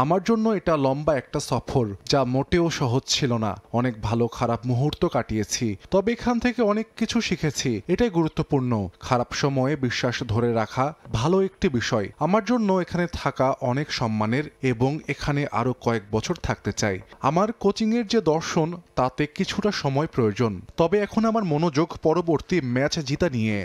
আমার জন্য এটা লম্বা একটা সফর, যা মোটেও সহজ ছিল না। অনেক ভালো খারাপ মুহূর্ত কাটিয়েছি, তবে এখান থেকে অনেক কিছু শিখেছি। এটাই গুরুত্বপূর্ণ। খারাপ সময়ে বিশ্বাস ধরে রাখা ভালো একটি বিষয়। আমার জন্য এখানে থাকা অনেক সম্মানের এবং এখানে আরো কয়েক বছর থাকতে চাই। আমার কোচিং এর যে দর্শন, তাতে কিছুটা সময় প্রয়োজন, তবে এখন আমার মনোযোগ পরবর্তী ম্যাচ জিতা নিয়ে।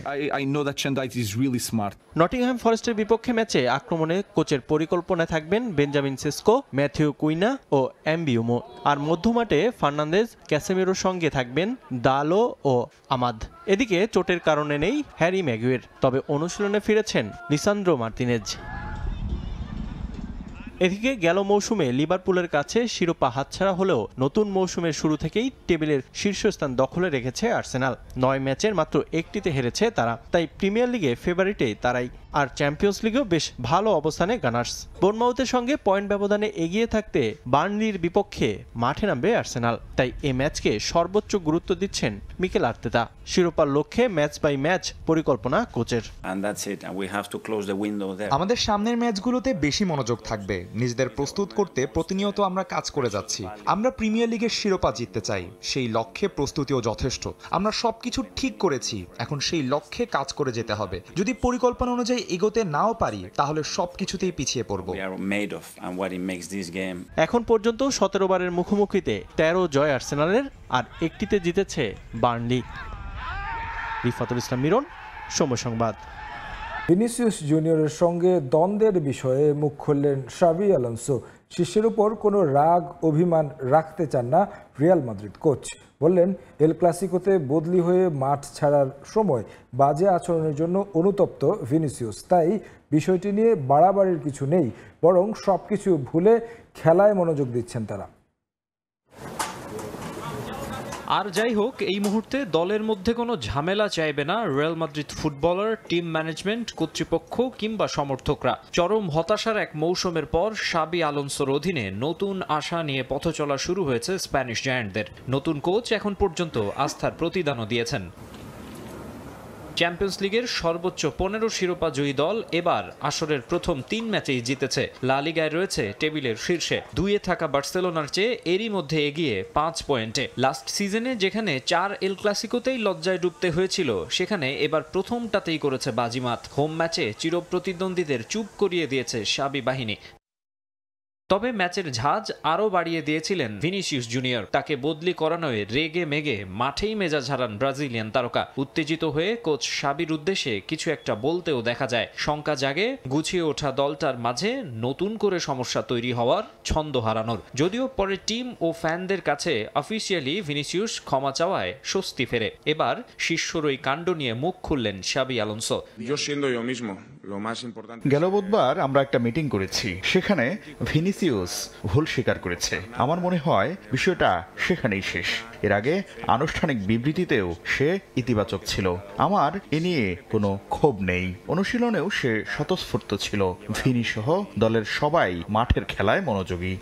নটিংহ্যাম ফরেস্টের বিপক্ষে ম্যাচে আক্রমণে কোচের পরিকল্পনায় থাকবেন বেঞ্জামিন সেস্কো, ম্যাথিউ কুইনা ও এমবিউমো। আর মধ্যমাঠে ফার্নান্দেজ, ক্যাসেমিরোর সঙ্গে থাকবেন দালো ও আমাদ। এদিকে চোটের কারণে নেই হ্যারি ম্যাগুয়ের, তবে অনুশীলনে ফিরেছেন লিসান্দ্রো মার্তিনেজ। এদিকে গেল মৌসুমে লিভারপুলের কাছে শিরোপা হাতছাড়া হলেও নতুন মৌসুমের শুরু থেকেই টেবিলের শীর্ষস্থান দখলে রেখেছে আর্সেনাল। 9 ম্যাচের মাত্র একটিতে হেরেছে তারা, তাই প্রিমিয়ার লিগে ফেভারিটেই তারাই। আর চ্যাম্পিয়ন্স লিগেও বেশ ভালো অবস্থানে গানার্স। বোর্নমাউথের সঙ্গে পয়েন্ট ব্যবধানে এগিয়ে থাকতে বার্নলির বিপক্ষে মাঠে নামবে আর্সেনাল, তাই এই ম্যাচকে সর্বোচ্চ গুরুত্ব দিচ্ছেন মিকেল আর্তেতা। শিরোপার লক্ষ্যে ম্যাচ বাই ম্যাচ পরিকল্পনা কোচের। আমাদের সামনের ম্যাচগুলোতে বেশি মনোযোগ থাকবে। নিজেদের প্রস্তুত করতে প্রতিনিয়ত আমরা কাজ করে যাচ্ছি। আমরা প্রিমিয়ার লিগের শিরোপা জিততে চাই, সেই লক্ষ্যে প্রস্তুতিও যথেষ্ট। আমরা সবকিছু ঠিক করেছি, এখন সেই লক্ষ্যে কাজ করে যেতে হবে। যদি পরিকল্পনা অনুযায়ী এগোতে নাও পারি, তাহলে সবকিছুতেই পিছিয়ে পড়ব। এখন পর্যন্ত 17 বারের মুখোমুখিতে 13 জয় আর্সেনালের, আর একটিতে জিতেছে বার্নলি। রিফাতুল ইসলাম মিরন, সময় সংবাদ। ভিনিসিয়াস জুনিয়রের সঙ্গে দ্বন্দ্বের বিষয়ে মুখ খুললেন শাবি আলোনসো। শিষ্যের উপর কোনো রাগ অভিমান রাখতে চান না রিয়াল মাদ্রিদ কোচ। বললেন, এল ক্লাসিকোতে বদলি হয়ে মাঠ ছাড়ার সময় বাজে আচরণের জন্য অনুতপ্ত ভিনিসিয়াস। তাই বিষয়টি নিয়ে বাড়াবাড়ির কিছু নেই, বরং সবকিছু ভুলে খেলায় মনোযোগ দিচ্ছেন তারা। আর যাই হোক, এই মুহূর্তে দলের মধ্যে কোনো ঝামেলা চাইবে না Real Madrid footballer, team management, কর্তৃপক্ষ কিংবা সমর্থকরা। চরম হতাশার এক মৌসুমের পর শাবি আলোনসোর অধীনে নতুন আশা নিয়ে পথ চলা শুরু হয়েছে স্প্যানিশ জায়ান্টদের। নতুন কোচ এখন পর্যন্ত আস্থার প্রতিদানও দিয়েছেন। চ্যাম্পিয়ন্স লিগের সর্বোচ্চ 15 শিরোপা জয়ী দল এবার আসরের প্রথম 3 ম্যাচেই জিতেছে। লা লিগায় রয়েছে টেবিলের শীর্ষে, 2-এ থাকা বার্সেলোনার চেয়ে এরই মধ্যে এগিয়ে 5 পয়েন্টে। লাস্ট সিজনে যেখানে 4 এল ক্লাসিকোতেই লজ্জায় ডুবতে হয়েছিল, সেখানে এবার প্রথমটাতেই করেছে বাজিমাত। হোম ম্যাচে চিরপ্রতিদ্বন্দ্বীদের চুপ করিয়ে দিয়েছে শাবি বাহিনী। তবে ম্যাচের ঝাঁজ আরও বাড়িয়ে দিয়েছিলেন ভিনিসিয়াস জুনিয়র। তাকে বদলি করানোয় রেগে মেগে মাঠেই মেজাজ হারান ব্রাজিলিয়ান তারকা। উত্তেজিত হয়ে কোচ শাবির উদ্দেশ্যে কিছু একটা বলতেও দেখা যায়। শঙ্কা জাগে গুছিয়ে ওঠা দলটার মাঝে নতুন করে সমস্যা তৈরি হওয়ার, ছন্দ হারানোর। যদিও পরে টিম ও ফ্যানদের কাছে অফিসিয়ালি ভিনিসিয়াস ক্ষমা চাওয়ায় স্বস্তি ফেরে। এবার শিষ্যর ওই কাণ্ড নিয়ে মুখ খুললেন শাবি আলোনসো। গেল বুধবার আমরা একটা মিটিং করেছি, সেখানে ভিনিসিয়াস ভুল স্বীকার করেছে। আমার মনে হয় বিষয়টা সেখানেই শেষ। এর আগে আনুষ্ঠানিক বিবৃতিতেও সে ইতিবাচক ছিল। আমার এ নিয়ে কোনো ক্ষোভ নেই। অনুশীলনেও সে স্বতঃস্ফূর্ত ছিল। ভিনি সহ দলের সবাই মাঠের খেলায় মনোযোগী।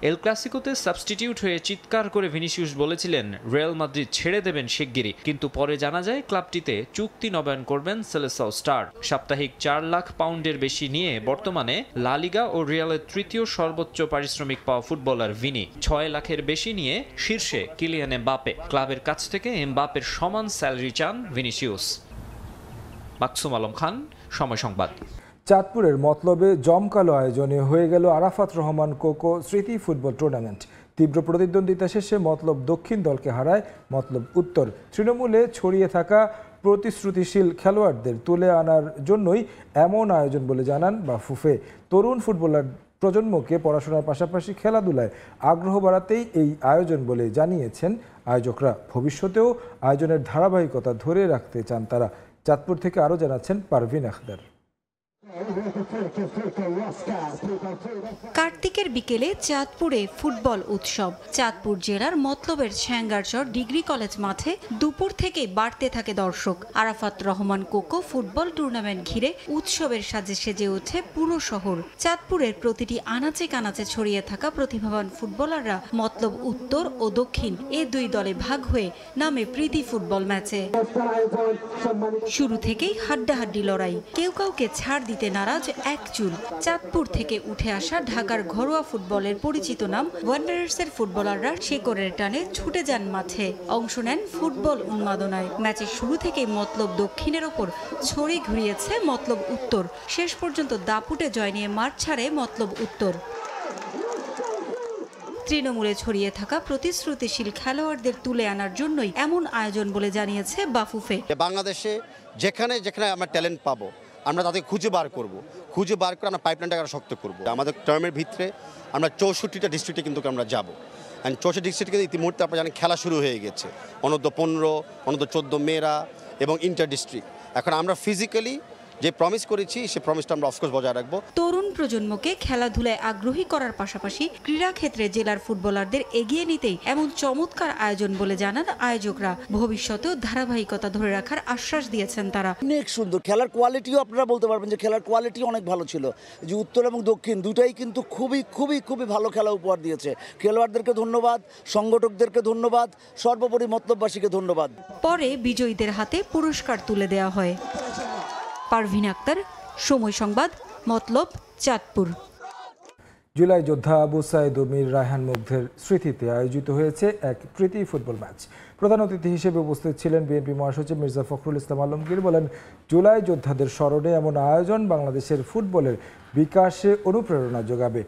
এল ক্লাসিকোতে সাবস্টিটিউট হয়ে চিৎকার করে ভিনিসিয়াস বলেছিলেন রিয়াল মাদ্রিদ ছেড়ে দেবেন শিগগিরই, কিন্তু পরে জানা যায় ক্লাবটিতে চুক্তি নবায়ন করবেন সেলেসাও স্টার। সাপ্তাহিক 4 লাখ পাউন্ডের বেশি নিয়ে বর্তমানে লা লিগা ও রিয়ালের তৃতীয় সর্বোচ্চ পারিশ্রমিক পাওয়া ফুটবলার ভিনি। 6 লাখের বেশি নিয়ে শীর্ষে কিলিয়ান এমবাপে। ক্লাবের কাছ থেকে এমবাপের সমান স্যালারি চান ভিনিসিয়াস। মাকসুম আলম খান, সময় সংবাদ। চাঁদপুরের মতলবে জমকালো আয়োজনে হয়ে গেল আরাফাত রহমান কোকো স্মৃতি ফুটবল টুর্নামেন্ট। তীব্র প্রতিদ্বন্দ্বিতা শেষে মতলব দক্ষিণ দলকে হারায় মতলব উত্তর। তৃণমূলে ছড়িয়ে থাকা প্রতিশ্রুতিশীল খেলোয়াড়দের তুলে আনার জন্যই এমন আয়োজন বলে জানান বাফুফে। তরুণ ফুটবলার প্রজন্মকে পড়াশোনার পাশাপাশি খেলাধুলায় আগ্রহ বাড়াতেই এই আয়োজন বলে জানিয়েছেন আয়োজকরা। ভবিষ্যতেও আয়োজনের ধারাবাহিকতা ধরে রাখতে চান তারা। চাঁদপুর থেকে আরও জানাচ্ছেন পারভিন আখতার। কার্তিকের বিকেলে চাঁদপুরে ফুটবল উৎসব। চাঁদপুর জেলার মতলবের ছ্যাঙ্গারচর ডিগ্রি কলেজ মাঠে দুপুর থেকে বাড়তে থাকে দর্শক। Arafat Rahman cocoa football tournament ঘিরে উৎসবের সাজে সেজে ওঠে পুরো শহর। চাঁদপুরের প্রতিটি আনাচে কানাচে ছড়িয়ে থাকা প্রতিভাবান ফুটবলাররা মতলব উত্তর ও দক্ষিণ এ দুই দলে ভাগ হয়ে নামে প্রীতি ফুটবল ম্যাচে। শুরু থেকেই হাড্ডাহাড্ডি লড়াই, কেউ কাউকে ছাড় দিতে নারাজ এক চুল। চাঁদপুর থেকে উঠে আসা ঢাকার ঘরোয়া ফুটবলের পরিচিত নাম ওয়ান্ডারার্সের ফুটবলাররা শেকড়ের টানে ছুটে যান মাঠে, অংশ নেন ফুটবল উন্মাদনায়। ম্যাচের শুরু থেকেই মতলব দক্ষিণের ওপর ছড়ি ঘুরিয়েছে মতলব উত্তর। শেষ পর্যন্ত দাপুটে জয় নিয়ে মাঠ ছাড়ে মতলব উত্তর। তৃণমূলে ছড়িয়ে থাকা প্রতিশ্রুতিশীল খেলোয়াড়দের তুলে আনার জন্যই এমন আয়োজন বলে জানিয়েছে বাফুফে। বাংলাদেশে যেখানে যেখানে আমরা ট্যালেন্ট পাবো আমরা তাদের খুঁজে বার করে আমরা পাইপলাইনটাকে আরো শক্ত করব। আমাদের টার্মের ভিতরে আমরা 64টা ডিস্ট্রিক্টে কিন্তু আমরা যাব। অ্যান্ড 64 ডিস্ট্রিক্টে ইতিমধ্যে আপনারা জানেন খেলা শুরু হয়ে গেছে, অনূর্ধ্ব 15, অনূর্ধ্ব 14 মেয়েরা এবং ইন্টার ডিস্ট্রিক্ট। এখন আমরা ফিজিক্যালি যে প্রমিস করেছি সে প্রমিসটা আমরা অফকোর্স বজায় রাখবো। তরুণ প্রজন্মকে খেলাধুলায় আগ্রহী করার পাশাপাশি ক্রীড়া ক্ষেত্রে জেলার ফুটবলারদের এগিয়ে নিতেই এমন চমৎকার আয়োজন বলে জানান আয়োজকরা। ভবিষ্যতেও ধারাবাহিকতা ধরে রাখার আশ্বাস দিয়েছেন তারা। অনেক সুন্দর খেলার কোয়ালিটিও আপনারা বলতে পারবেন যে খেলার কোয়ালিটি অনেক ভালো ছিল। যে উত্তর এবং দক্ষিণ দুটাই কিন্তু খুবই খুবই খুবই ভালো খেলা উপহার দিয়েছে। খেলোয়াড়দেরকে ধন্যবাদ, সংগঠকদেরকে ধন্যবাদ, সর্বোপরি মতলববাসীকে ধন্যবাদ। পরে বিজয়ীদের হাতে পুরস্কার তুলে দেওয়া হয়। পারভিন আক্তার, সময় সংবাদ, মতলব, চাঁদপুর। জুলাই যোদ্ধা আবু সাইদ ও মীর রায়হান মুগ্ধের স্মৃতিতে আয়োজিত হয়েছে এক প্রীতি ফুটবল ম্যাচ। প্রধান অতিথি হিসেবে উপস্থিত ছিলেন বিএনপি মহাসচিব মির্জা ফখরুল ইসলাম আলমগীর। বলেন, জুলাই যোদ্ধাদের স্মরণে এমন আয়োজন বাংলাদেশের ফুটবলের বিকাশে অনুপ্রেরণা যোগাবে।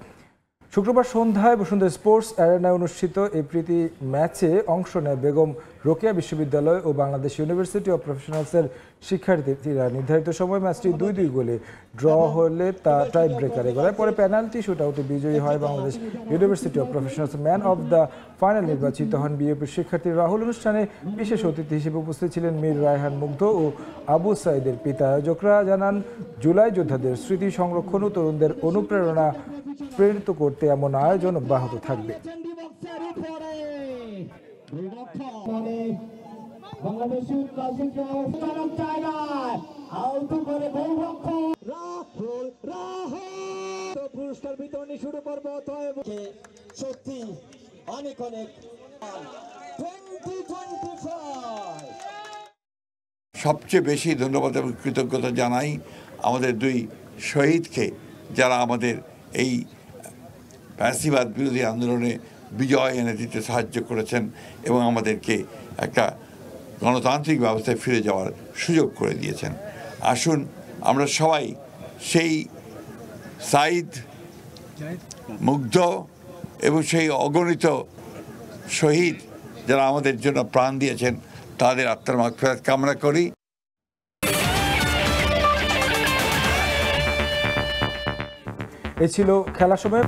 শুক্রবার সন্ধ্যায় বসুন্ধরা স্পোর্টস অ্যারেনায় অনুষ্ঠিত এই প্রীতি ম্যাচে অংশ নেয় বেগম রোকেয়া বিশ্ববিদ্যালয় ও বাংলাদেশ ইউনিভার্সিটি অব প্রফেশনালসের শিক্ষার্থীরা। নির্ধারিত সময় ম্যাচটি 2-2 গোলে ড্র হলে তা টাই ব্রেকারে গড়ায়। পরে পেনাল্টি শুটআউটে বিজয়ী হয় Bangladesh university of professionals. Man of the final নির্বাচিত হন বিএপির শিক্ষার্থী রাহুল। অনুষ্ঠানে বিশেষ অতিথি হিসেবে উপস্থিত ছিলেন মীর রায়হান মুগ্ধ ও আবু সাইদের পিতা। আয়োজকরা জানান, জুলাই যোদ্ধাদের স্মৃতি সংরক্ষণ ও তরুণদের অনুপ্রেরণা প্রেরিত করতে এমন আয়োজন অব্যাহত থাকবে। পুরস্কার বিতরণী শুরু করবো। সত্যি অনেক অনেক 2025 সবচেয়ে বেশি ধন্যবাদ এবং কৃতজ্ঞতা জানাই আমাদের দুই শহীদকে, যারা আমাদের এই ফ্যাসিবাদ বিরোধী আন্দোলনে বিজয় এনে দিতে সাহায্য করেছেন এবং আমাদেরকে একটা গণতান্ত্রিক ব্যবস্থায় ফিরে যাওয়ার সুযোগ করে দিয়েছেন। আসুন আমরা সবাই সেই সাইদ, মুগ্ধ এবং সেই অগণিত শহীদ যারা আমাদের জন্য প্রাণ দিয়েছেন তাদের আত্মার মাগফিরাত কামনা করি। এ ছিল খেলার সময়।